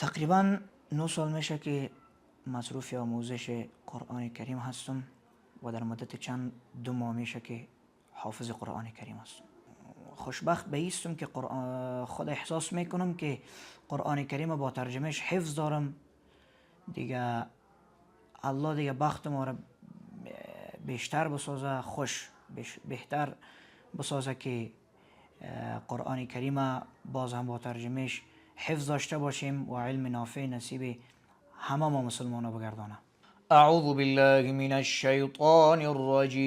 تقریبا 9 سال میشه که مصروف آموزش قرآن کریم هستم و در مدت چند 2 ماه میشه که حافظ قرآن کریم هستم. خوشبخت به ایستم که خود احساس میکنم که قرآن کریم با ترجمهش حفظ دارم دیگه. الله دیگه بخت ما را بیشتر بسازه، بهتر بسازه که قرآن کریم باز هم با ترجمهش حفظ داشته باشیم و علم نافع نصیب همه ما مسلمان بگردانه. اعوذ بالله من الشیطان الرجیم.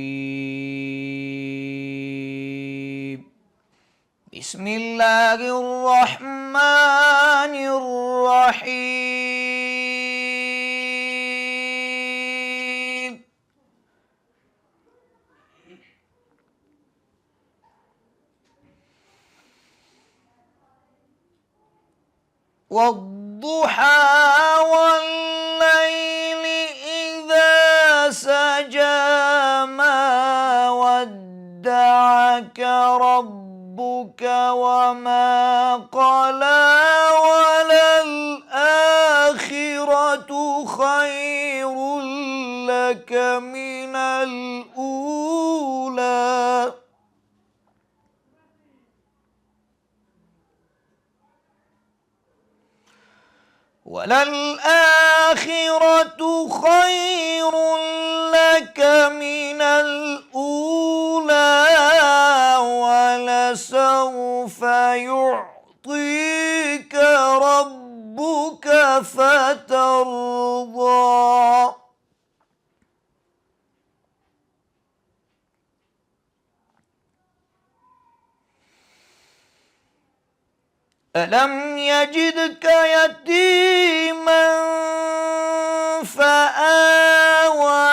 بسم الله الرحمن الرحیم. والضحى والليل إذا سجى ما ودعك ربك وما قلى وللآخرة خير لك من الأولى وللآخرة خير لك من الأولى ولسوف يعطيك ربك فترضى. ألم يجدك يتيما فآوى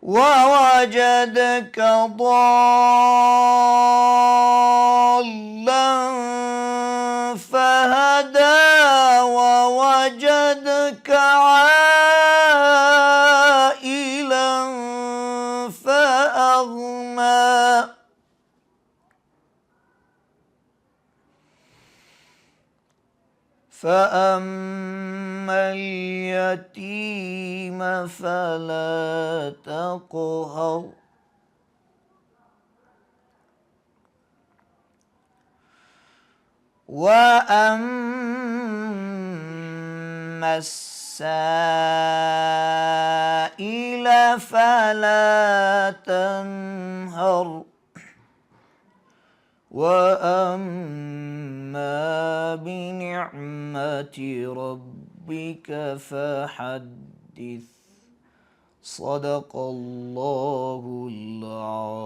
ووجدك ضالا فهدى ووجدك عائلا فأغنى فأما اليتيم فلا تقهر وأما السائل فلا تنهر وأما بنعمة ربك فحدث. صدق الله العظيم.